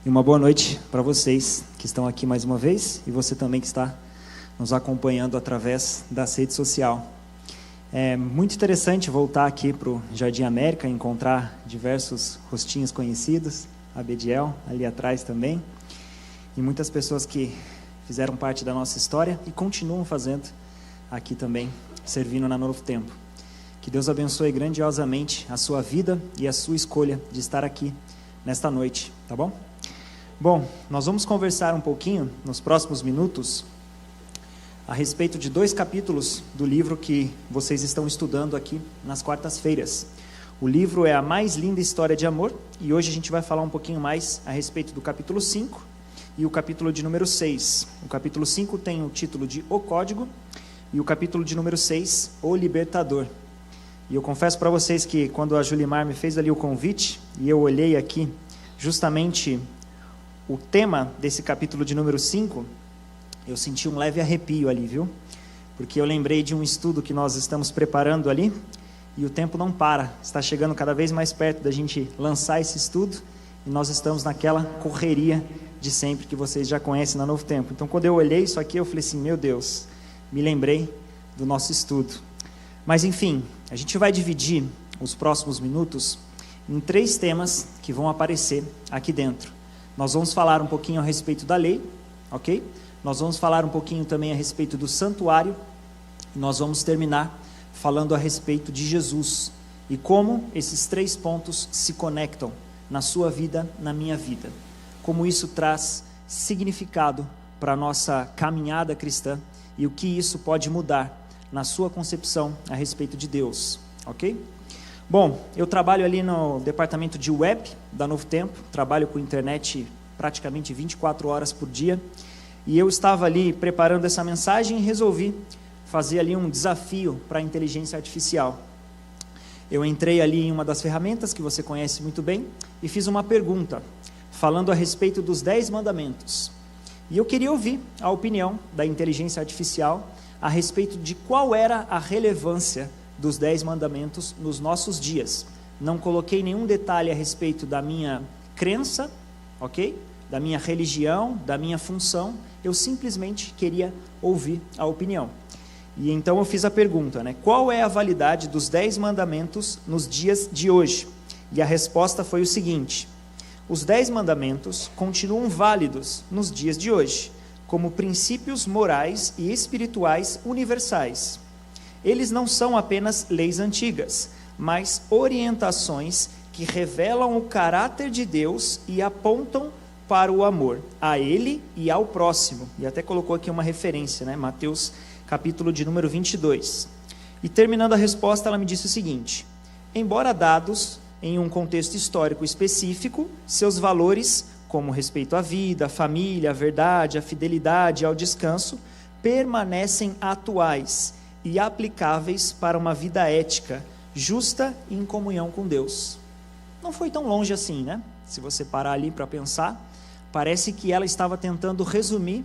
E uma boa noite para vocês que estão aqui mais uma vez e você também que está nos acompanhando através das redes sociais. É muito interessante voltar aqui para o Jardim América e encontrar diversos rostinhos conhecidos, a Bediel ali atrás também, e muitas pessoas que fizeram parte da nossa história e continuam fazendo aqui também, servindo na Novo Tempo. Que Deus abençoe grandiosamente a sua vida e a sua escolha de estar aqui nesta noite, tá bom? Bom, nós vamos conversar um pouquinho nos próximos minutos a respeito de 2 capítulos do livro que vocês estão estudando aqui nas quartas-feiras. O livro é A Mais Linda História de Amor e hoje a gente vai falar um pouquinho mais a respeito do capítulo 5 e o capítulo de número 6. O capítulo 5 tem o título de O Código e o capítulo de número 6, O Libertador. E eu confesso para vocês que quando a Julimar me fez ali o convite e eu olhei aqui justamente o tema desse capítulo de número 5, eu senti um leve arrepio ali, viu? Porque eu lembrei de um estudo que nós estamos preparando ali, e o tempo não para, está chegando cada vez mais perto da gente lançar esse estudo, e nós estamos naquela correria de sempre que vocês já conhecem na Novo Tempo. Então, quando eu olhei isso aqui, eu falei assim, meu Deus, me lembrei do nosso estudo. Mas, enfim, a gente vai dividir os próximos minutos em 3 temas que vão aparecer aqui dentro. Nós vamos falar um pouquinho a respeito da lei, ok? Nós vamos falar um pouquinho também a respeito do santuário. E nós vamos terminar falando a respeito de Jesus e como esses 3 pontos se conectam na sua vida, na minha vida. Como isso traz significado para a nossa caminhada cristã e o que isso pode mudar na sua concepção a respeito de Deus, ok? Bom, eu trabalho ali no departamento de web da Novo Tempo, trabalho com internet praticamente 24 horas por dia, e eu estava ali preparando essa mensagem e resolvi fazer ali um desafio para a inteligência artificial. Eu entrei ali em uma das ferramentas que você conhece muito bem e fiz uma pergunta, falando a respeito dos 10 mandamentos. E eu queria ouvir a opinião da inteligência artificial a respeito de qual era a relevância dos 10 mandamentos nos nossos dias. Não coloquei nenhum detalhe a respeito da minha crença, ok? Da minha religião, da minha função. Eu simplesmente queria ouvir a opinião. E então eu fiz a pergunta, né? Qual é a validade dos 10 mandamentos nos dias de hoje? E a resposta foi o seguinte: os 10 mandamentos continuam válidos nos dias de hoje, como princípios morais e espirituais universais. Eles não são apenas leis antigas, mas orientações que revelam o caráter de Deus e apontam para o amor a Ele e ao próximo. E até colocou aqui uma referência, né? Mateus capítulo de número 22. E terminando a resposta, ela me disse o seguinte: embora dados em um contexto histórico específico, seus valores, como respeito à vida, à família, à verdade, à fidelidade e ao descanso, permanecem atuais e aplicáveis para uma vida ética, justa e em comunhão com Deus. Não foi tão longe assim, né? Se você parar ali para pensar, parece que ela estava tentando resumir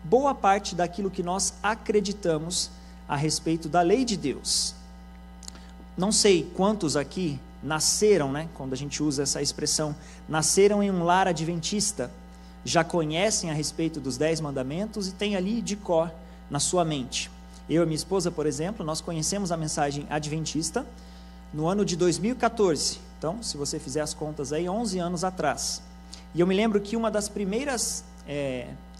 boa parte daquilo que nós acreditamos a respeito da lei de Deus. Não sei quantos aqui nasceram, né? Quando a gente usa essa expressão, nasceram em um lar adventista, já conhecem a respeito dos 10 mandamentos e têm ali de cor na sua mente. Eu e minha esposa, por exemplo, nós conhecemos a mensagem adventista no ano de 2014. Então, se você fizer as contas aí, 11 anos atrás. E eu me lembro que uma das primeiras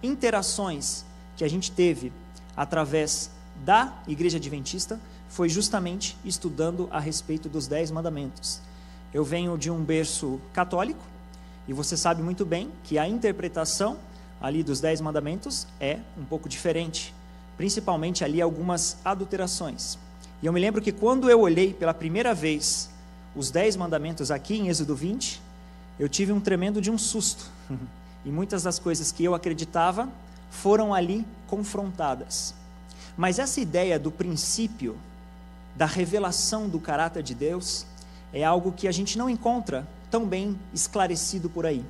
interações que a gente teve através da Igreja Adventista foi justamente estudando a respeito dos 10 mandamentos. Eu venho de um berço católico e você sabe muito bem que a interpretação ali dos 10 mandamentos é um pouco diferente. Principalmente ali algumas adulterações. E eu me lembro que quando eu olhei pela primeira vez os 10 mandamentos aqui em Êxodo 20, eu tive um tremendo de um susto. E muitas das coisas que eu acreditava foram ali confrontadas. Mas essa ideia do princípio, da revelação do caráter de Deus, é algo que a gente não encontra tão bem esclarecido por aí.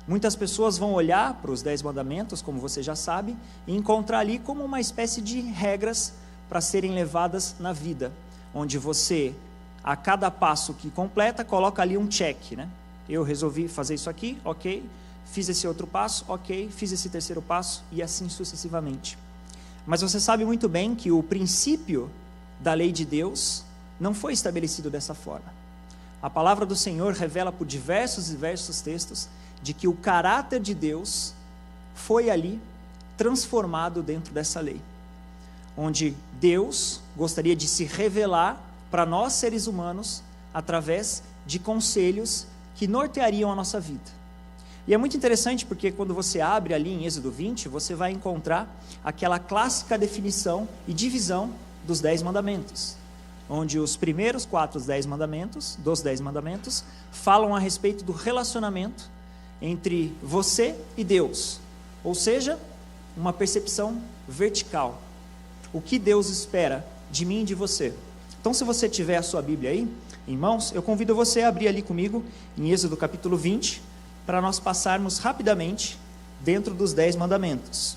Muitas pessoas vão olhar para os 10 mandamentos, como você já sabe, e encontrar ali como uma espécie de regras para serem levadas na vida, onde você, a cada passo que completa, coloca ali um check, né? Eu resolvi fazer isso aqui, ok, fiz esse outro passo, ok, fiz esse terceiro passo, e assim sucessivamente. Mas você sabe muito bem que o princípio da lei de Deus não foi estabelecido dessa forma. A palavra do Senhor revela por diversos e diversos textos de que o caráter de Deus foi ali transformado dentro dessa lei, onde Deus gostaria de se revelar para nós seres humanos através de conselhos que norteariam a nossa vida. E é muito interessante porque quando você abre ali em Êxodo 20, você vai encontrar aquela clássica definição e divisão dos 10 mandamentos, onde os primeiros 4 dos 10 mandamentos, falam a respeito do relacionamento entre você e Deus, ou seja, uma percepção vertical. O que Deus espera de mim e de você. Então, se você tiver a sua Bíblia aí, em mãos, eu convido você a abrir ali comigo, em Êxodo capítulo 20, para nós passarmos rapidamente dentro dos 10 mandamentos.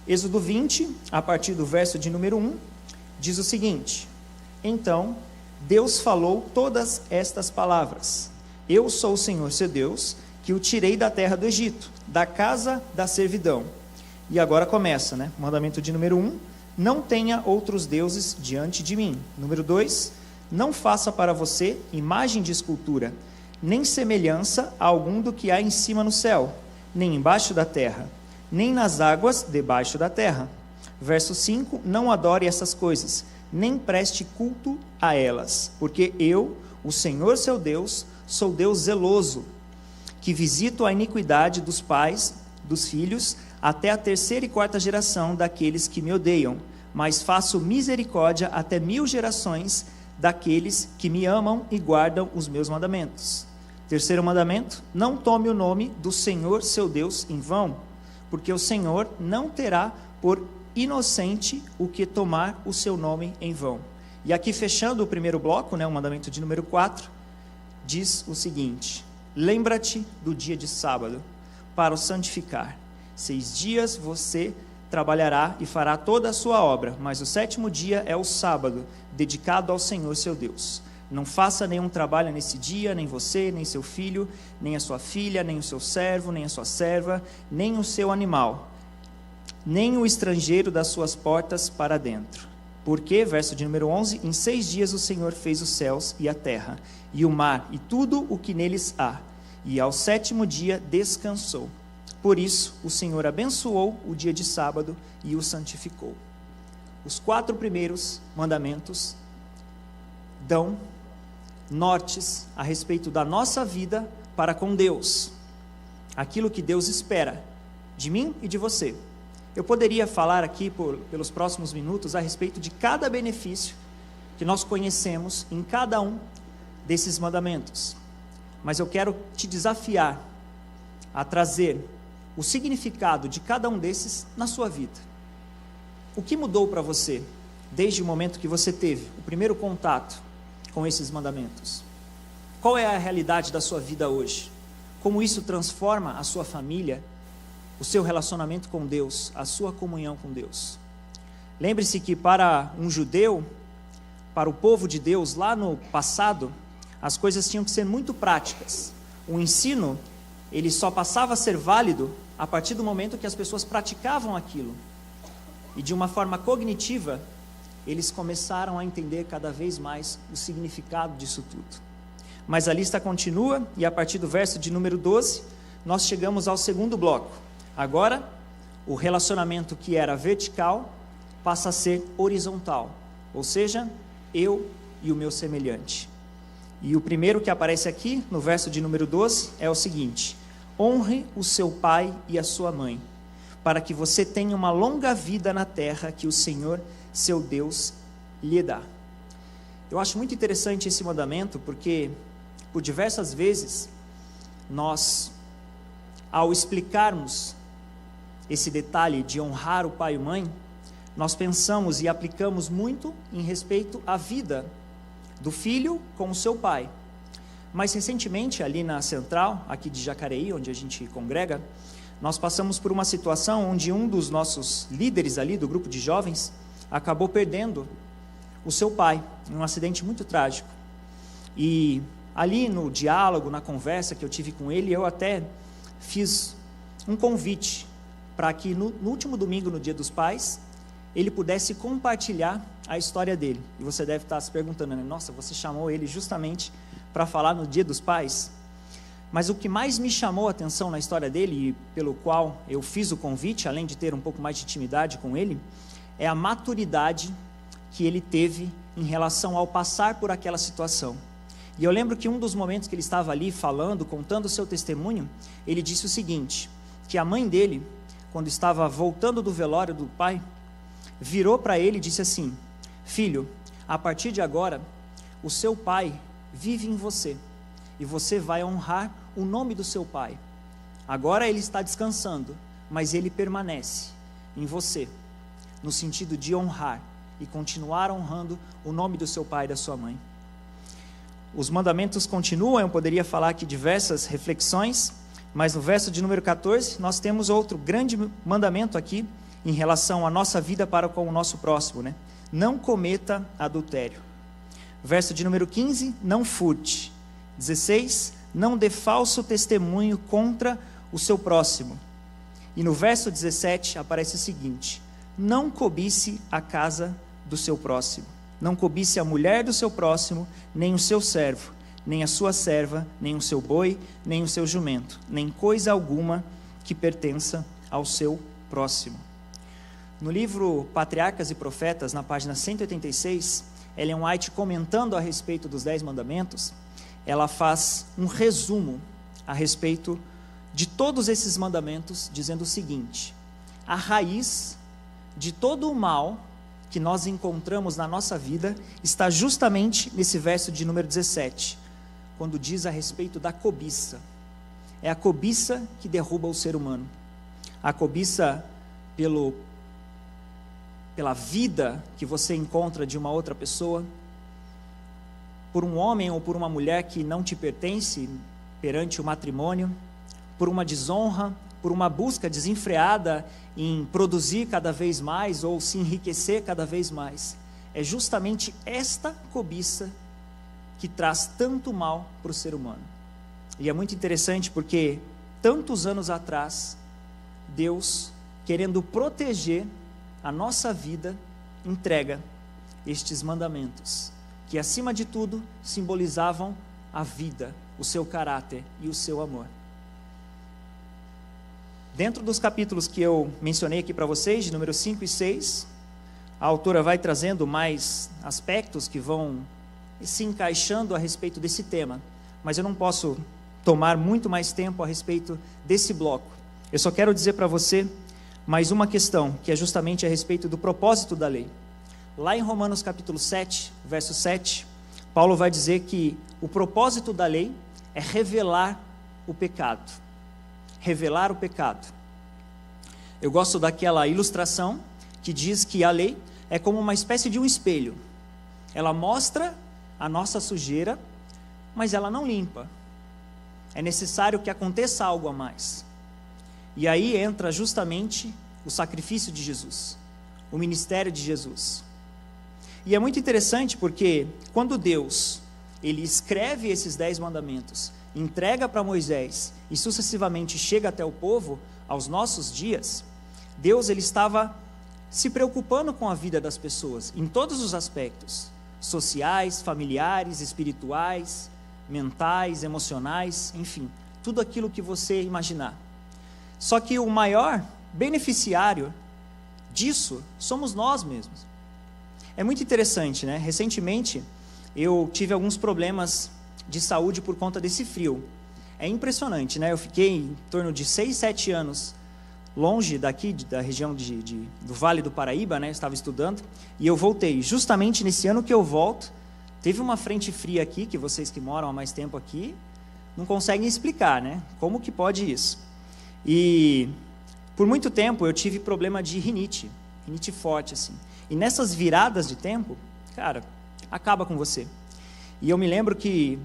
Êxodo 20, a partir do verso de número 1, diz o seguinte: Então, Deus falou todas estas palavras: Eu sou o Senhor seu Deus, que o tirei da terra do Egito, da casa da servidão. E agora começa, né? Mandamento de número 1, não tenha outros deuses diante de mim. Número 2, não faça para você imagem de escultura, nem semelhança a algum do que há em cima no céu, nem embaixo da terra, nem nas águas debaixo da terra. Verso 5, não adore essas coisas, nem preste culto a elas, porque eu, o Senhor seu Deus, sou Deus zeloso, que visito a iniquidade dos pais, dos filhos, até a 3ª e 4ª geração daqueles que me odeiam, mas faço misericórdia até 1000 gerações daqueles que me amam e guardam os meus mandamentos. 3º mandamento, não tome o nome do Senhor seu Deus em vão, porque o Senhor não terá por inocente o que tomar o seu nome em vão. E aqui fechando o primeiro bloco, né, o mandamento de número 4, diz o seguinte: lembra-te do dia de sábado, para o santificar. 6 dias você trabalhará e fará toda a sua obra, mas o 7º dia é o sábado, dedicado ao Senhor seu Deus. Não faça nenhum trabalho nesse dia, nem você, nem seu filho, nem a sua filha, nem o seu servo, nem a sua serva, nem o seu animal, nem o estrangeiro das suas portas para dentro. Porque, verso de número 11, em 6 dias o Senhor fez os céus e a terra, e o mar, e tudo o que neles há, e ao 7º dia descansou. Por isso, o Senhor abençoou o dia de sábado e o santificou. Os 4 primeiros mandamentos dão nortes a respeito da nossa vida para com Deus. Aquilo que Deus espera de mim e de você. Eu poderia falar aqui pelos próximos minutos a respeito de cada benefício que nós conhecemos em cada um desses mandamentos. Mas eu quero te desafiar a trazer o significado de cada um desses na sua vida. O que mudou para você desde o momento que você teve o primeiro contato com esses mandamentos? Qual é a realidade da sua vida hoje? Como isso transforma a sua família, o seu relacionamento com Deus, a sua comunhão com Deus? Lembre-se que para um judeu, para o povo de Deus lá no passado, as coisas tinham que ser muito práticas. O ensino, ele só passava a ser válido a partir do momento que as pessoas praticavam aquilo. E de uma forma cognitiva, eles começaram a entender cada vez mais o significado disso tudo. Mas a lista continua, e a partir do verso de número 12, nós chegamos ao segundo bloco. Agora, o relacionamento que era vertical passa a ser horizontal, ou seja, eu e o meu semelhante. E o primeiro que aparece aqui, no verso de número 12, é o seguinte: honre o seu pai e a sua mãe, para que você tenha uma longa vida na terra que o Senhor, seu Deus, lhe dá. Eu acho muito interessante esse mandamento, porque por diversas vezes nós, ao explicarmos esse detalhe de honrar o pai e a mãe, nós pensamos e aplicamos muito em respeito à vida do filho com o seu pai. Mas recentemente, ali na central, aqui de Jacareí, onde a gente congrega, nós passamos por uma situação onde um dos nossos líderes ali, do grupo de jovens, acabou perdendo o seu pai, em um acidente muito trágico. E ali no diálogo, na conversa que eu tive com ele, eu até fiz um convite para que no último domingo, no Dia dos Pais, ele pudesse compartilhar a história dele. E você deve estar se perguntando, né? Nossa, você chamou ele justamente para falar no Dia dos Pais? Mas o que mais me chamou a atenção na história dele, e pelo qual eu fiz o convite, além de ter um pouco mais de intimidade com ele, é a maturidade que ele teve em relação ao passar por aquela situação. E eu lembro que um dos momentos que ele estava ali falando, contando o seu testemunho, ele disse o seguinte, que a mãe dele, quando estava voltando do velório do pai, virou para ele e disse assim: filho, a partir de agora, o seu pai vive em você, e você vai honrar o nome do seu pai. Agora ele está descansando, mas ele permanece em você, no sentido de honrar e continuar honrando o nome do seu pai e da sua mãe. Os mandamentos continuam, eu poderia falar aqui diversas reflexões, mas no verso de número 14, nós temos outro grande mandamento aqui, em relação à nossa vida para com o nosso próximo, né? Não cometa adultério. Verso de número 15, não furte. 16, não dê falso testemunho contra o seu próximo. E no verso 17 aparece o seguinte: não cobice a casa do seu próximo. Não cobice a mulher do seu próximo, nem o seu servo, nem a sua serva, nem o seu boi, nem o seu jumento, nem coisa alguma que pertença ao seu próximo. No livro Patriarcas e Profetas, na página 186, Ellen White, comentando a respeito dos 10 mandamentos, ela faz um resumo a respeito de todos esses mandamentos, dizendo o seguinte: a raiz de todo o mal que nós encontramos na nossa vida está justamente nesse verso de número 17, quando diz a respeito da cobiça. É a cobiça que derruba o ser humano. A cobiça pela vida que você encontra de uma outra pessoa, por um homem ou por uma mulher que não te pertence perante o matrimônio, por uma desonra, por uma busca desenfreada em produzir cada vez mais ou se enriquecer cada vez mais. É justamente esta cobiça que traz tanto mal para o ser humano. E é muito interessante porque tantos anos atrás, Deus, querendo proteger a nossa vida, entrega estes mandamentos, que acima de tudo simbolizavam a vida, o seu caráter e o seu amor. Dentro dos capítulos que eu mencionei aqui para vocês, de número 5 e 6, a autora vai trazendo mais aspectos que vão se encaixando a respeito desse tema, mas eu não posso tomar muito mais tempo a respeito desse bloco. Eu só quero dizer para você mais uma questão, que é justamente a respeito do propósito da lei. Lá em Romanos capítulo 7, verso 7, Paulo vai dizer que o propósito da lei é revelar o pecado. Revelar o pecado. Eu gosto daquela ilustração que diz que a lei é como uma espécie de um espelho. Ela mostra a nossa sujeira, mas ela não limpa. É necessário que aconteça algo a mais. E aí entra justamente o sacrifício de Jesus, o ministério de Jesus. E é muito interessante porque quando Deus, ele escreve esses 10 mandamentos, entrega para Moisés e sucessivamente chega até o povo, aos nossos dias, Deus, ele estava se preocupando com a vida das pessoas, em todos os aspectos, sociais, familiares, espirituais, mentais, emocionais, enfim, tudo aquilo que você imaginar. Só que o maior beneficiário disso somos nós mesmos. É muito interessante, né? Recentemente, eu tive alguns problemas de saúde por conta desse frio. É impressionante, né? Eu fiquei em torno de 6, 7 anos longe daqui, da região do Vale do Paraíba, né? Eu estava estudando, e eu voltei. Justamente nesse ano que eu volto, teve uma frente fria aqui, que vocês que moram há mais tempo aqui, não conseguem explicar, né? Como que pode isso? E por muito tempo eu tive problema de rinite forte, assim. E nessas viradas de tempo, cara, acaba com você. E eu me lembro que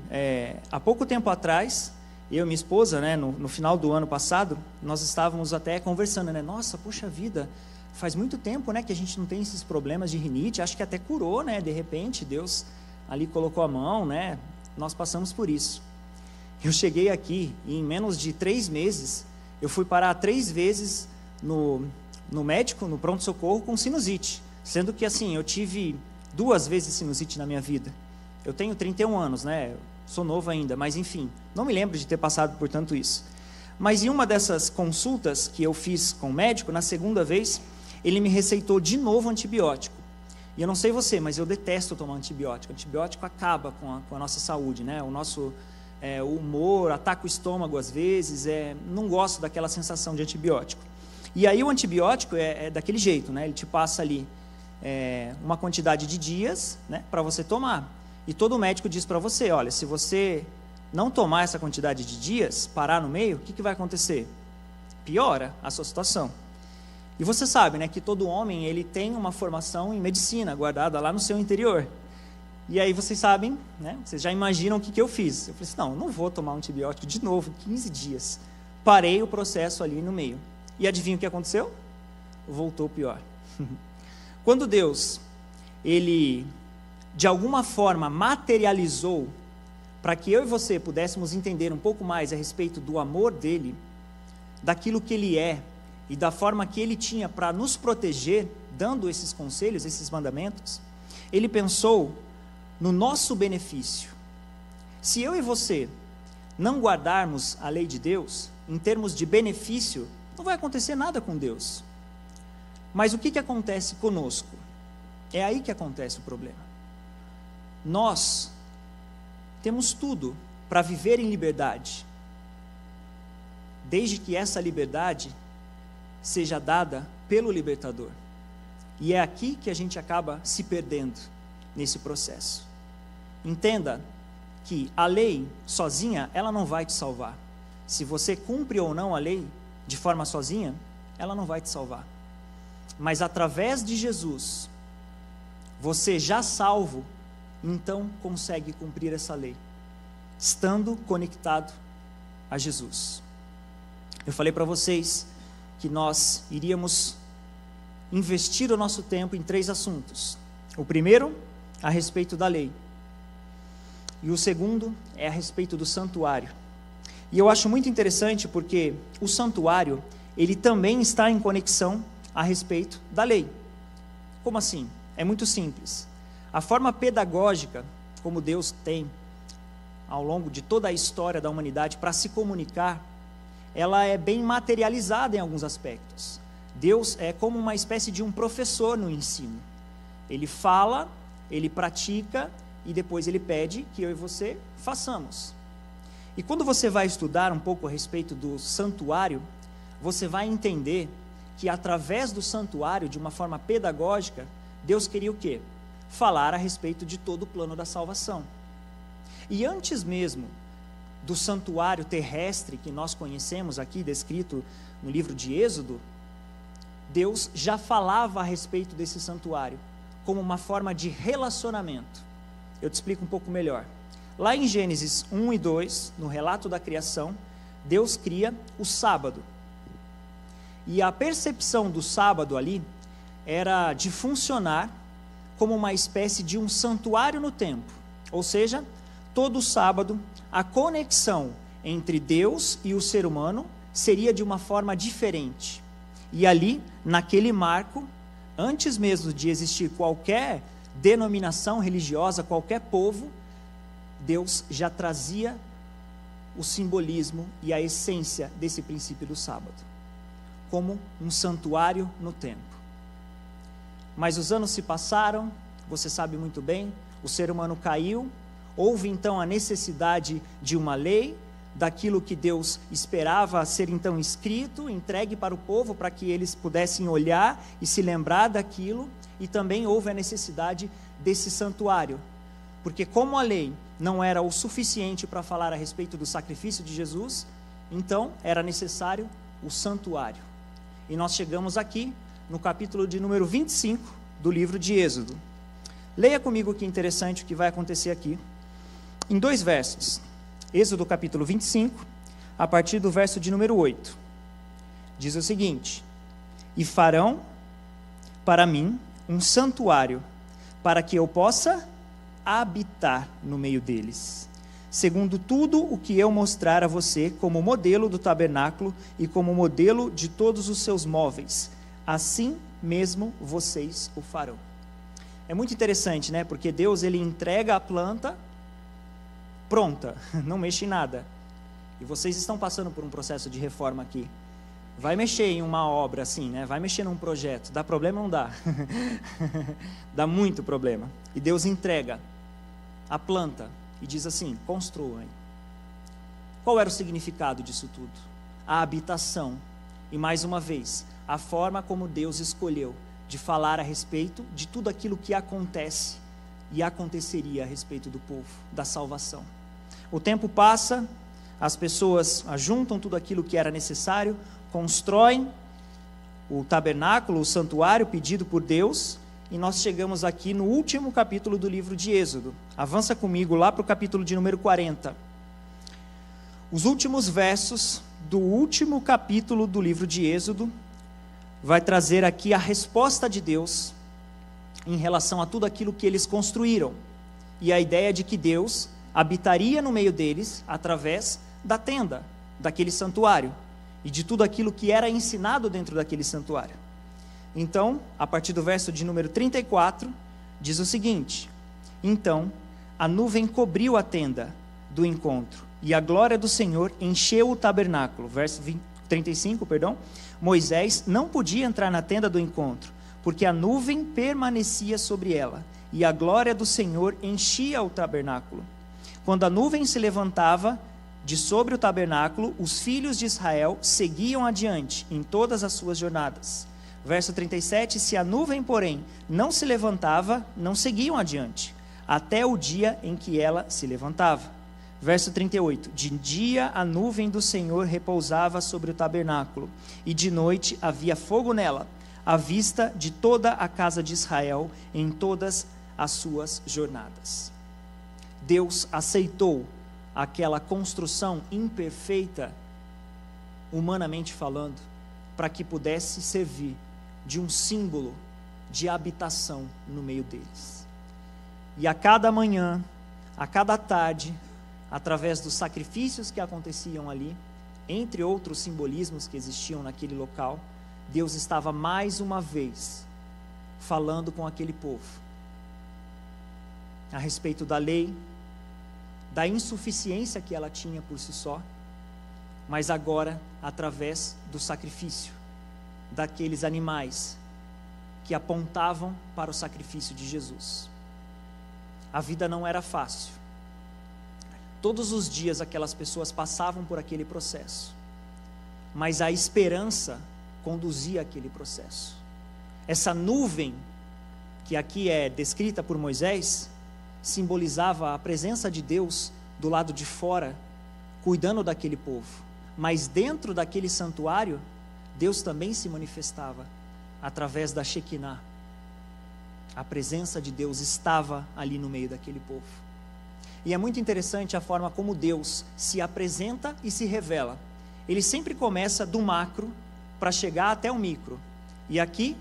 há pouco tempo atrás, eu e minha esposa, né, no final do ano passado, nós estávamos até conversando, né? Nossa, puxa vida, faz muito tempo, né, que a gente não tem esses problemas de rinite, acho que até curou, né? De repente, Deus ali colocou a mão, né? Nós passamos por isso. Eu cheguei aqui e em menos de 3 meses, eu fui parar 3 vezes no médico, no pronto-socorro, com sinusite. Sendo que, assim, eu tive 2 vezes sinusite na minha vida. Eu tenho 31 anos, né? Sou novo ainda, mas enfim, não me lembro de ter passado por tanto isso. Mas em uma dessas consultas que eu fiz com o médico, na segunda vez, ele me receitou de novo antibiótico. E eu não sei você, mas eu detesto tomar antibiótico. Antibiótico acaba com a nossa saúde, né? O nosso o humor, ataca o estômago às vezes, não gosto daquela sensação de antibiótico. E aí o antibiótico é daquele jeito, né? Ele te passa ali uma quantidade de dias, né, para você tomar. E todo médico diz para você, olha, se você não tomar essa quantidade de dias, parar no meio, o que vai acontecer? Piora a sua situação. E você sabe, né, que todo homem ele tem uma formação em medicina guardada lá no seu interior. E aí vocês sabem, né, vocês já imaginam o que eu fiz. Eu falei assim, não vou tomar um antibiótico de novo, 15 dias. Parei o processo ali no meio. E adivinha o que aconteceu? Voltou pior. Quando Deus, ele de alguma forma materializou para que eu e você pudéssemos entender um pouco mais a respeito do amor dele, daquilo que ele é e da forma que ele tinha para nos proteger, dando esses conselhos, esses mandamentos, ele pensou no nosso benefício. Se eu e você não guardarmos a lei de Deus, em termos de benefício, não vai acontecer nada com Deus. Mas o que acontece conosco? É aí que acontece o problema. Nós temos tudo para viver em liberdade, desde que essa liberdade seja dada pelo libertador. E é aqui que a gente acaba se perdendo nesse processo. Entenda que a lei sozinha, ela não vai te salvar. Se você cumpre ou não a lei de forma sozinha, ela não vai te salvar. Mas através de Jesus, você já salvo, então consegue cumprir essa lei, estando conectado a Jesus. Eu falei para vocês que nós iríamos investir o nosso tempo em 3 assuntos. O primeiro, a respeito da lei. E o segundo é a respeito do santuário. E eu acho muito interessante porque o santuário, ele também está em conexão a respeito da lei. Como assim? É muito simples. A forma pedagógica, como Deus tem ao longo de toda a história da humanidade para se comunicar, ela é bem materializada em alguns aspectos. Deus é como uma espécie de um professor no ensino. Ele fala, ele pratica e depois ele pede que eu e você façamos. E quando você vai estudar um pouco a respeito do santuário, você vai entender que através do santuário, de uma forma pedagógica, Deus queria o quê? Falar a respeito de todo o plano da salvação. E antes mesmo do santuário terrestre que nós conhecemos aqui, descrito no livro de Êxodo, Deus já falava a respeito desse santuário, como uma forma de relacionamento. Eu te explico um pouco melhor. Lá em Gênesis 1 e 2, no relato da criação, Deus cria o sábado. E a percepção do sábado ali era de funcionar como uma espécie de um santuário no tempo. Ou seja, todo sábado, a conexão entre Deus e o ser humano seria de uma forma diferente. E ali, naquele marco, antes mesmo de existir qualquer denominação religiosa, qualquer povo, Deus já trazia o simbolismo e a essência desse princípio do sábado, como um santuário no tempo. Mas os anos se passaram, você sabe muito bem, o ser humano caiu, houve então a necessidade de uma lei, daquilo que Deus esperava ser então escrito, entregue para o povo, para que eles pudessem olhar e se lembrar daquilo, e também houve a necessidade desse santuário, porque como a lei não era o suficiente para falar a respeito do sacrifício de Jesus, então era necessário o santuário. E nós chegamos aqui no capítulo de número 25 do livro de Êxodo. Leia comigo que interessante o que vai acontecer aqui, em 2 versos. Êxodo capítulo 25, a partir do verso de número 8. Diz o seguinte: E farão para mim um santuário, para que eu possa habitar no meio deles. segundo tudo o que eu mostrar a você como modelo do tabernáculo e como modelo de todos os seus móveis. Assim mesmo vocês o farão. É muito interessante, né? Porque Deus, ele entrega a planta pronta, não mexe em nada. E vocês estão passando por um processo de reforma aqui. Vai mexer em uma obra assim, né? Vai mexer num projeto. Dá problema ou não dá? Dá muito problema. E Deus entrega a planta e diz assim: construam. Qual era o significado disso tudo? A habitação. E mais uma vez, a forma como Deus escolheu de falar a respeito de tudo aquilo que acontece e aconteceria a respeito do povo, da salvação. O tempo passa, as pessoas ajuntam tudo aquilo que era necessário, constroem o tabernáculo, o santuário pedido por Deus, e nós chegamos aqui no último capítulo do livro de Êxodo. Avança comigo lá para o capítulo de número 40. Os últimos versos do último capítulo do livro de Êxodo vai trazer aqui a resposta de Deus em relação a tudo aquilo que eles construíram, e a ideia de que Deus habitaria no meio deles através da tenda, daquele santuário, e de tudo aquilo que era ensinado dentro daquele santuário. Então, a partir do verso de número 34, diz o seguinte: então a nuvem cobriu a tenda do encontro, e a glória do Senhor encheu o tabernáculo. Verso 35, perdão. Moisés não podia entrar na tenda do encontro, porque a nuvem permanecia sobre ela, e a glória do Senhor enchia o tabernáculo. Quando a nuvem se levantava de sobre o tabernáculo, os filhos de Israel seguiam adiante em todas as suas jornadas. Verso 37, se a nuvem, porém, não se levantava, não seguiam adiante, até o dia em que ela se levantava. Verso 38, de dia a nuvem do Senhor repousava sobre o tabernáculo, e de noite havia fogo nela, à vista de toda a casa de Israel, em todas as suas jornadas. Deus aceitou aquela construção imperfeita, humanamente falando, para que pudesse servir de um símbolo de habitação no meio deles. E a cada manhã, a cada tarde, através dos sacrifícios que aconteciam ali, entre outros simbolismos que existiam naquele local, Deus estava mais uma vez falando com aquele povo a respeito da lei, da insuficiência que ela tinha por si só, mas agora através do sacrifício daqueles animais que apontavam para o sacrifício de Jesus. A vida não era fácil. Todos os dias aquelas pessoas passavam por aquele processo, mas a esperança conduzia aquele processo. Essa nuvem, que aqui é descrita por Moisés, simbolizava a presença de Deus do lado de fora, cuidando daquele povo. Mas dentro daquele santuário, Deus também se manifestava através da Shekinah. A presença de Deus estava ali no meio daquele povo. E é muito interessante a forma como Deus se apresenta e se revela. Ele sempre começa do macro para chegar até o micro. E aqui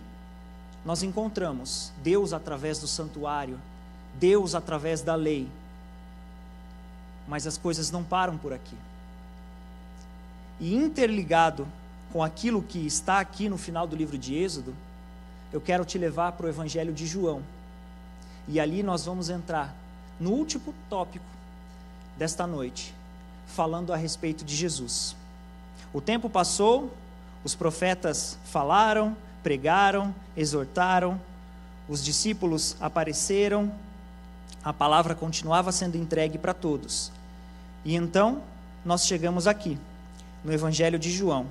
nós encontramos Deus através do santuário, Deus através da lei. Mas as coisas não param por aqui. E interligado com aquilo que está aqui no final do livro de Êxodo, eu quero te levar para o Evangelho de João. E ali nós vamos entrar no último tópico desta noite, falando a respeito de Jesus. O tempo passou, os profetas falaram, pregaram, exortaram, os discípulos apareceram, a palavra continuava sendo entregue para todos. E então, nós chegamos aqui, no Evangelho de João.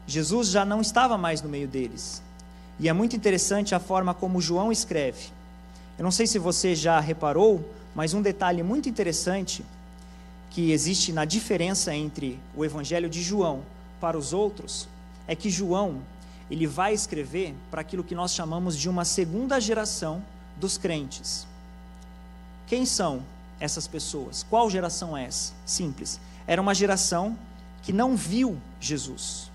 Jesus já não estava mais no meio deles. E é muito interessante a forma como João escreve. Eu não sei se você já reparou, mas um detalhe muito interessante que existe na diferença entre o Evangelho de João para os outros, é que João, ele vai escrever para aquilo que nós chamamos de uma segunda geração dos crentes. Quem são essas pessoas? Qual geração é essa? Simples. Era uma geração que não viu Jesus,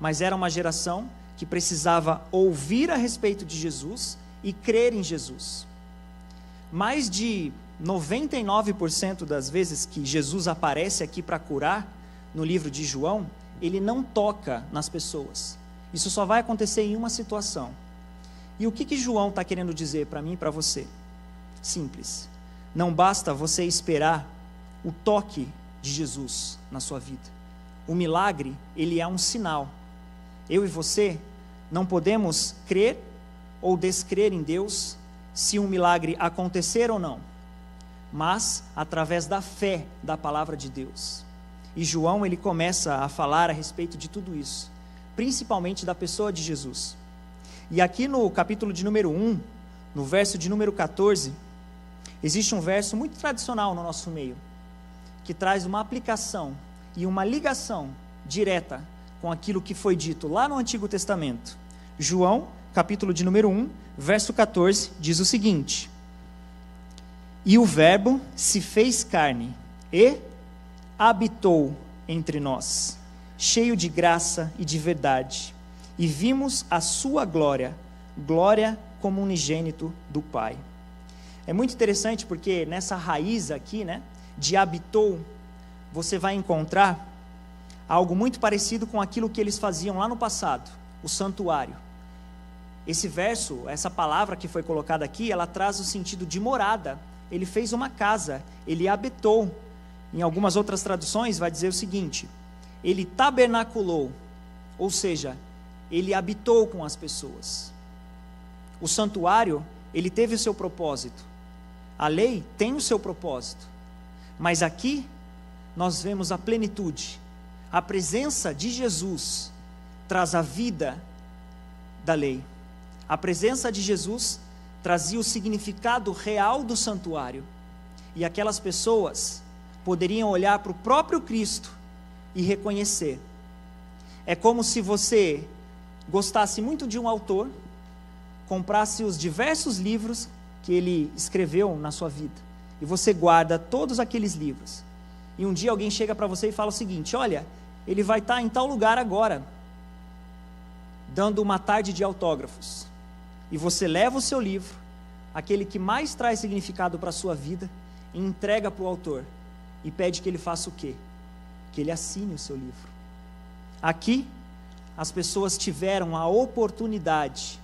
mas era uma geração que precisava ouvir a respeito de Jesus e crer em Jesus. Mais de 99% das vezes que Jesus aparece aqui para curar, no livro de João, ele não toca nas pessoas. Isso só vai acontecer em uma situação. E o que João está querendo dizer para mim e para você? Simples. Não basta você esperar o toque de Jesus na sua vida. O milagre, ele é um sinal. Eu e você não podemos crer ou descrer em Deus se um milagre acontecer ou não, mas através da fé da palavra de Deus. E João, ele começa a falar a respeito de tudo isso, principalmente da pessoa de Jesus. E aqui no capítulo de número 1, no verso de número 14, existe um verso muito tradicional no nosso meio, que traz uma aplicação e uma ligação direta com aquilo que foi dito lá no Antigo Testamento. João, capítulo de número 1, verso 14, diz o seguinte: E o Verbo se fez carne e habitou entre nós, cheio de graça e de verdade, e vimos a sua glória, glória como unigênito do Pai. É muito interessante porque nessa raiz aqui, de habitou, você vai encontrar algo muito parecido com aquilo que eles faziam lá no passado, o santuário. Esse verso, essa palavra que foi colocada aqui, ela traz o sentido de morada. Ele fez uma casa, ele habitou. Em algumas outras traduções vai dizer o seguinte: ele tabernaculou, ou seja, ele habitou com as pessoas. O santuário, ele teve o seu propósito. A lei tem o seu propósito. Mas aqui, nós vemos a plenitude. A presença de Jesus traz a vida da lei. A presença de Jesus trazia o significado real do santuário. E aquelas pessoas poderiam olhar para o próprio Cristo e reconhecer. É como se você gostasse muito de um autor, comprasse os diversos livros que ele escreveu na sua vida, e você guarda todos aqueles livros, e um dia alguém chega para você e fala o seguinte: olha, ele vai estar em tal lugar agora, dando uma tarde de autógrafos, e você leva o seu livro, aquele que mais traz significado para a sua vida, e entrega para o autor, e pede que ele faça o quê? Que ele assine o seu livro. Aqui, as pessoas tiveram a oportunidade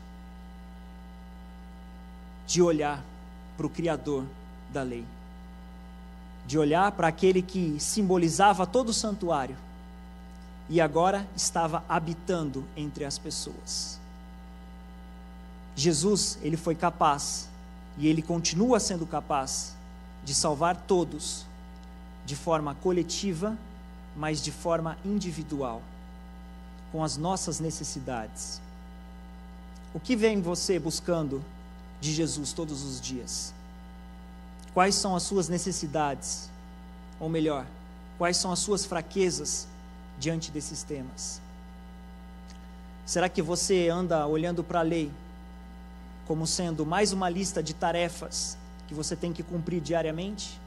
de olhar para o Criador da lei, de olhar para aquele que simbolizava todo o santuário, e agora estava habitando entre as pessoas. Jesus, ele foi capaz, e ele continua sendo capaz, de salvar todos, de forma coletiva, mas de forma individual, com as nossas necessidades. O que vem você buscando de Jesus todos os dias? Quais são as suas necessidades? Ou melhor, quais são as suas fraquezas diante desses temas? Será que você anda olhando para a lei como sendo mais uma lista de tarefas que você tem que cumprir diariamente?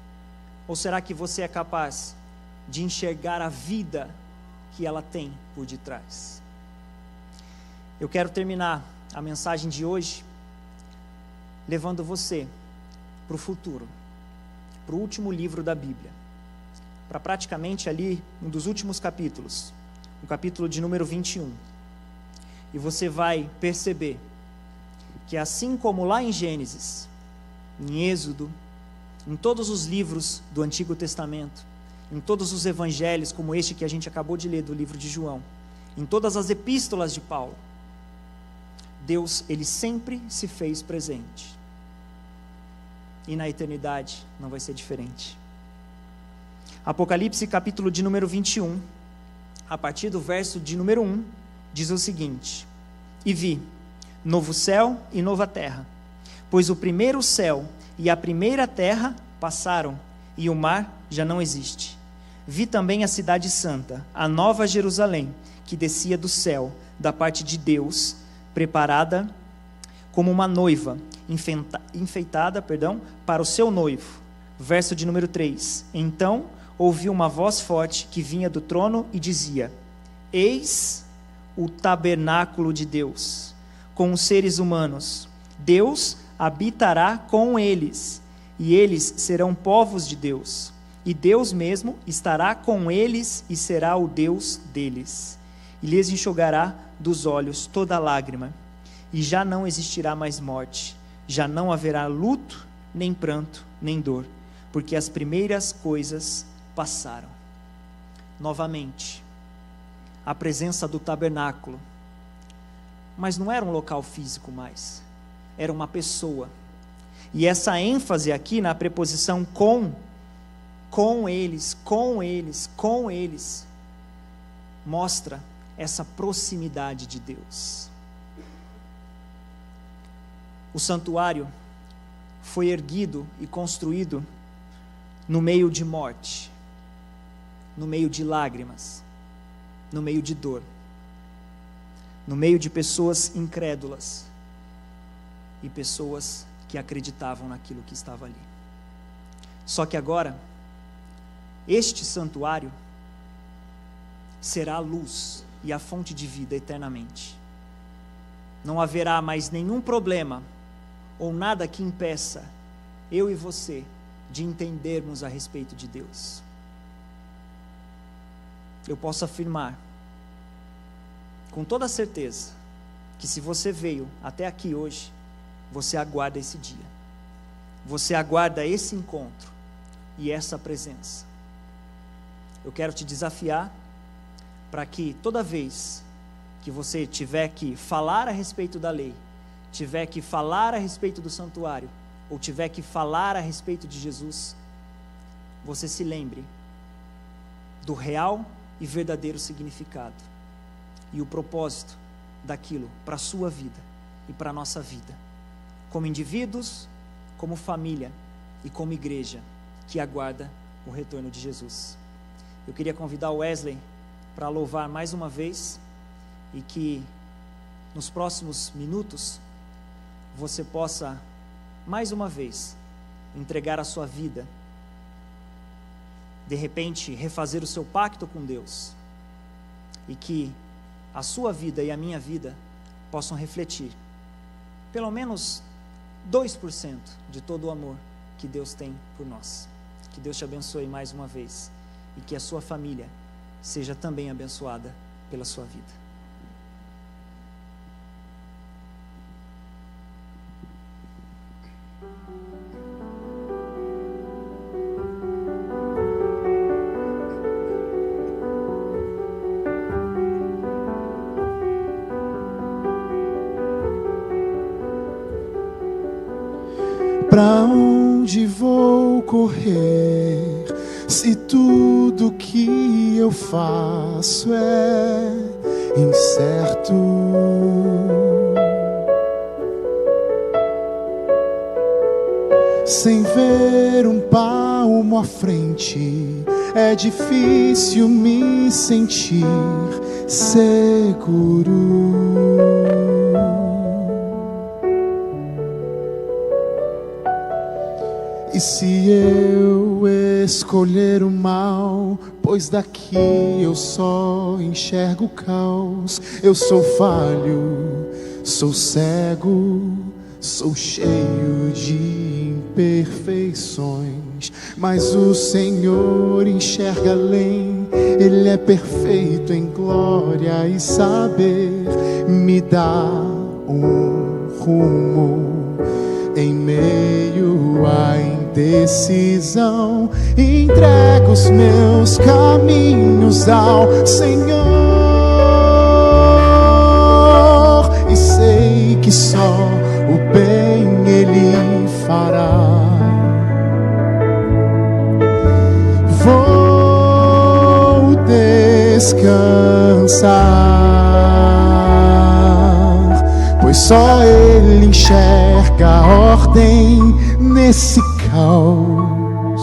Ou será que você é capaz de enxergar a vida que ela tem por detrás? Eu quero terminar a mensagem de hoje levando você para o futuro, para o último livro da Bíblia, para praticamente ali um dos últimos capítulos, o capítulo de número 21. E você vai perceber que assim como lá em Gênesis, em Êxodo, em todos os livros do Antigo Testamento, em todos os evangelhos como este que a gente acabou de ler do livro de João, em todas as epístolas de Paulo, Deus, ele sempre se fez presente. E na eternidade não vai ser diferente. Apocalipse capítulo de número 21, a partir do verso de número 1, diz o seguinte: E vi novo céu e nova terra, pois o primeiro céu e a primeira terra passaram, e o mar já não existe. Vi também a cidade santa, a nova Jerusalém, que descia do céu, da parte de Deus, preparada como uma noiva, enfeitada, para o seu noivo. Verso de número 3. Então ouvi uma voz forte que vinha do trono e dizia: Eis o tabernáculo de Deus, com os seres humanos. Deus habitará com eles, e eles serão povos de Deus, e Deus mesmo estará com eles e será o Deus deles, e lhes enxugará dos olhos toda lágrima, e já não existirá mais morte, já não haverá luto, nem pranto, nem dor, porque as primeiras coisas passaram. Novamente, a presença do tabernáculo, mas não era um local físico mais, era uma pessoa. E essa ênfase aqui na preposição com eles, mostra essa proximidade de Deus. O santuário foi erguido e construído no meio de morte, no meio de lágrimas, no meio de dor, no meio de pessoas incrédulas e pessoas que acreditavam naquilo que estava ali. Só que agora, este santuário será a luz e a fonte de vida eternamente. Não haverá mais nenhum problema ou nada que impeça eu e você de entendermos a respeito de Deus. Eu posso afirmar com toda certeza que se você veio até aqui hoje, você aguarda esse dia, você aguarda esse encontro e essa presença. Eu quero te desafiar para que toda vez que você tiver que falar a respeito da lei, tiver que falar a respeito do santuário, ou tiver que falar a respeito de Jesus, você se lembre do real e verdadeiro significado e o propósito daquilo para a sua vida e para a nossa vida, como indivíduos, como família e como igreja que aguarda o retorno de Jesus. Eu queria convidar o Wesley para louvar mais uma vez e que nos próximos minutos você possa mais uma vez entregar a sua vida, de repente refazer o seu pacto com Deus, e que a sua vida e a minha vida possam refletir pelo menos 2% de todo o amor que Deus tem por nós. Que Deus te abençoe mais uma vez e que a sua família seja também abençoada pela sua vida. Pra onde vou correr, se tudo que eu faço é incerto? Sem ver um palmo à frente, é difícil me sentir seguro. E se eu escolher o mal, pois daqui eu só enxergo o caos. Eu sou falho, sou cego, sou cheio de imperfeições, mas o Senhor enxerga além. Ele é perfeito em glória e saber me dá um rumo em meio à indecisão. Entrego os meus caminhos ao Senhor e sei que só o bem Ele fará. Vou descansar, pois só Ele enxerga a ordem nesse caos.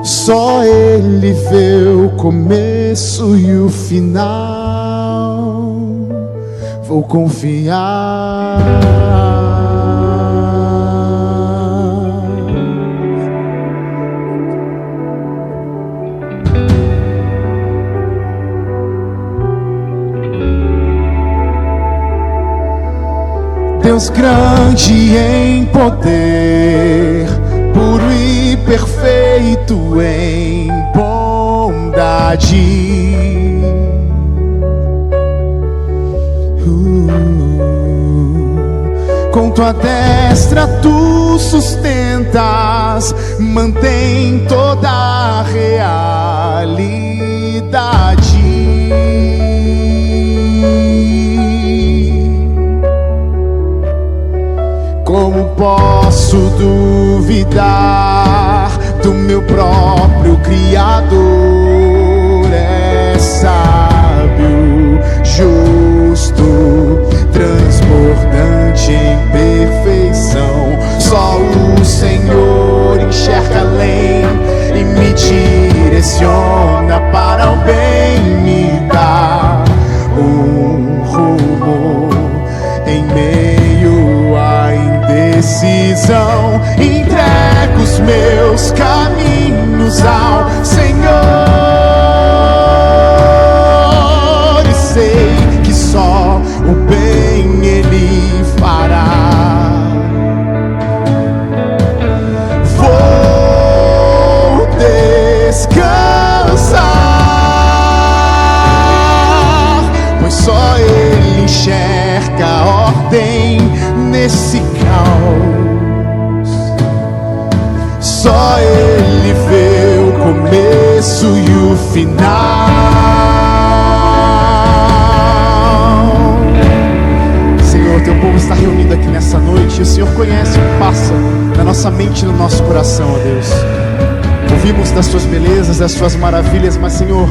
Só Ele vê o começo e o final. Vou confiar. Deus grande em poder, puro e perfeito em bondade. Com tua destra tu sustentas, mantém toda a realidade. Como posso duvidar do meu próprio Criador? É sábio, justo, transbordante em perfeição. Só o Senhor enxerga além e me direciona para o bem, me dá um rumo em meio à indecisão. Entrego os meus caminhos ao Senhor e sei que só o bem Ele fará. Vou descansar, pois só Ele enxerga a ordem nesse caos. Só Ele vê o começo e o final. Teu povo está reunido aqui nessa noite e o Senhor conhece o que passa na nossa mente e no nosso coração, ó Deus. Ouvimos das tuas belezas, das tuas maravilhas, mas Senhor,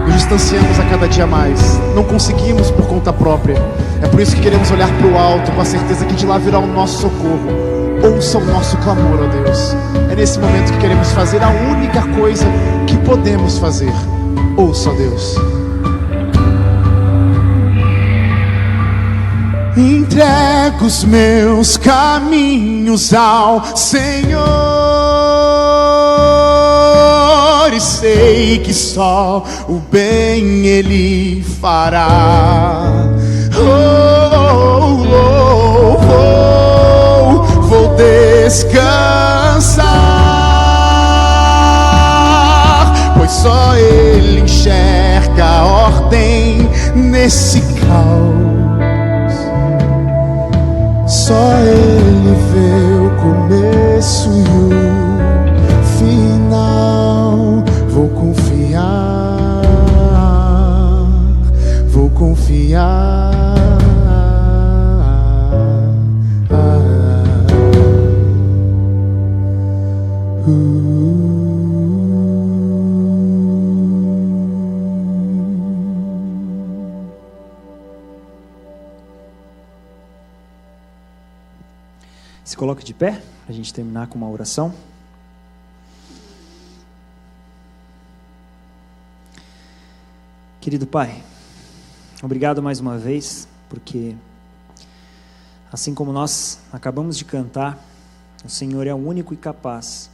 nos distanciamos a cada dia mais. Não conseguimos por conta própria. É por isso que queremos olhar para o alto, com a certeza que de lá virá o nosso socorro. Ouça o nosso clamor, ó Deus. É nesse momento que queremos fazer a única coisa que podemos fazer. Ouça, ó Deus. Entrego os meus caminhos ao Senhor e sei que só o bem Ele fará. Vou descansar, pois só Ele enxerga a ordem nesse caos. Só Ele vê o começo e o final. Vou confiar, vou confiar. Se coloque de pé, para a gente terminar com uma oração. Querido Pai, obrigado mais uma vez, porque assim como nós acabamos de cantar, o Senhor é o único e capaz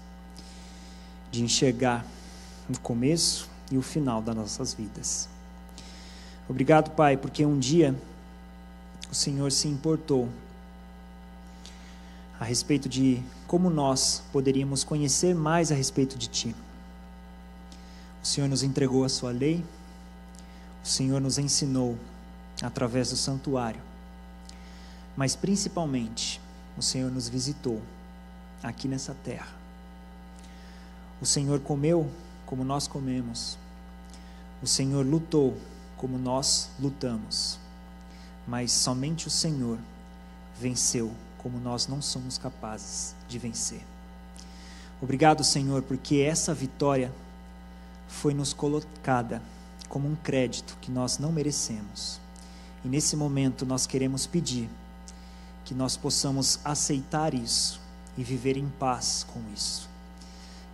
de enxergar o começo e o final das nossas vidas. Obrigado, Pai, porque um dia o Senhor se importou a respeito de como nós poderíamos conhecer mais a respeito de Ti. O Senhor nos entregou a Sua lei, o Senhor nos ensinou através do santuário, mas principalmente o Senhor nos visitou aqui nessa terra. O Senhor comeu como nós comemos, o Senhor lutou como nós lutamos, mas somente o Senhor venceu como nós não somos capazes de vencer. Obrigado, Senhor, porque essa vitória foi nos colocada como um crédito que nós não merecemos. E nesse momento nós queremos pedir que nós possamos aceitar isso e viver em paz com isso.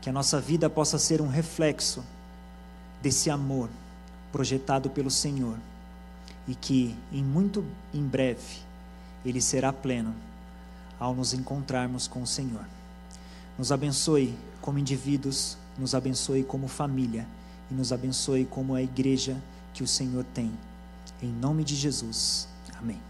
Que a nossa vida possa ser um reflexo desse amor projetado pelo Senhor e que muito em breve ele será pleno ao nos encontrarmos com o Senhor. Nos abençoe como indivíduos, nos abençoe como família e nos abençoe como a igreja que o Senhor tem. Em nome de Jesus. Amém.